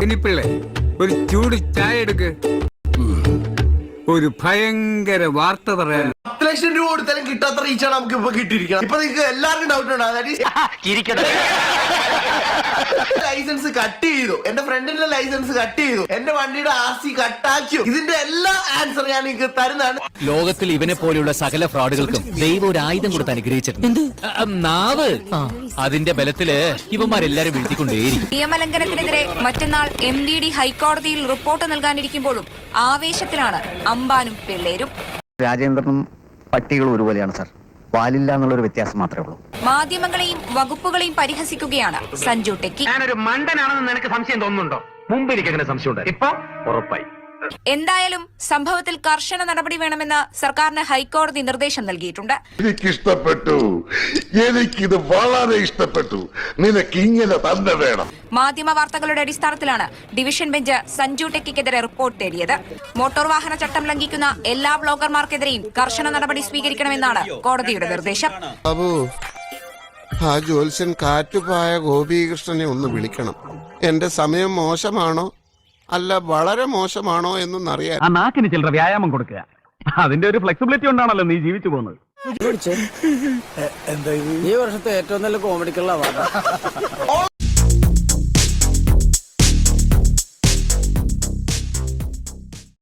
ഇനിപ്പിള്ളേ ഒരു ചൂട് ചായ എടുക്ക്. ഒരു ഭയങ്കര വാർത്ത പറയാൻ. 10 ലക്ഷം രൂപ കൊടുത്താലും കിട്ടാത്ത റീച്ചാണ് നമുക്ക് ഇപ്പൊ കിട്ടിയിരിക്കുന്നത്. ഇപ്പൊ നിങ്ങൾക്ക് എല്ലാവർക്കും ഡൗട്ട് ഉണ്ടോ? ലൈസൻസ് കട്ട് ചെയ്തു, എന്റെ ഫ്രണ്ടിന്റെ ലൈസൻസ് കട്ട് ചെയ്തു, എന്റെ വണ്ടിയുടെ RC കട്ടാക്കിയോ, ഇതിന്റെ എല്ലാ ആൻസർ ഞാൻ നിങ്ങൾക്ക് തരുന്നതാണ്. ലോകത്തിൽ ഇവനെ പോലെയുള്ള സകല ഫ്രോഡുകൾക്കും ദൈവം ഒരു ആയുധം കൊടുത്ത് അനുഗ്രഹിച്ചിട്ടുണ്ട്. നാവ്. അതിന്റെ ബലത്തില് ഇവന്മാരെല്ലാരും വീഴ്ത്തിക്കൊണ്ടേയിരിക്കും. നിയമലംഘനത്തിനെതിരെ മറ്റന്നാൾ MDD ഹൈക്കോടതിയിൽ റിപ്പോർട്ട് നൽകാനിരിക്കുമ്പോഴും ആവേശത്തിലാണ് അംബാനും പിള്ളേരും. രാജേന്ദ്രനും പട്ടികളും ഒരുപോലെയാണ് സാർ, വാലില്ല എന്നുള്ളൊരു വ്യത്യാസം മാത്രമേ ഉള്ളൂ. മാധ്യമങ്ങളെയും വകുപ്പുകളെയും പരിഹസിക്കുകയാണ് സഞ്ജു ടെക്കി. ഞാനൊരു മണ്ടനാണെന്ന് നിനക്ക് സംശയം തോന്നുന്നുണ്ടോ? മുമ്പ് എനിക്ക് അങ്ങനെ സംശയമുണ്ട്, ഇപ്പൊ ഉറപ്പായി. എന്തായാലും സംഭവത്തിൽ കർശന നടപടി വേണമെന്ന് സർക്കാരിന് ഹൈക്കോടതി നിർദ്ദേശം നൽകിയിട്ടുണ്ട്. എനിക്കിഷ്ടപ്പെട്ടു, എനിക്കിത് വളരെ ഇഷ്ടപ്പെട്ടു, നിനക്ക് ഇങ്ങനെ തന്നെ വേണം. മാധ്യമ വാർത്തകളുടെ അടിസ്ഥാനത്തിലാണ് ഡിവിഷൻ ബെഞ്ച് സഞ്ജു ടെക്കിക്കെതിരെ റിപ്പോർട്ട് തേടിയത്. മോട്ടോർ വാഹന ചട്ടം ലംഘിക്കുന്ന എല്ലാ ബ്ലോഗർമാർക്കെതിരെയും കർശന നടപടി സ്വീകരിക്കണമെന്നാണ് കോടതിയുടെ നിർദ്ദേശം. ബാബു, ആ ജ്യോത്സ്യൻ കാറ്റുപായ ഗോപീകൃഷ്ണനെ ഒന്ന് വിളിക്കണം. എന്റെ സമയം മോശമാണോ അല്ല വളരെ മോശമാണോ എന്നൊന്നറിയാൻ. ആ നാക്കിന് ചില്ലറ വ്യായാമം കൊടുക്കുക. അതിന്റെ ഒരു ഫ്ലെക്സിബിലിറ്റി കൊണ്ടാണല്ലോ നീ ജീവിച്ചു പോകുന്നത്. ഈ വർഷത്തെ ഏറ്റവും നല്ല കോമഡിക്കുള്ള അവാർഡ്.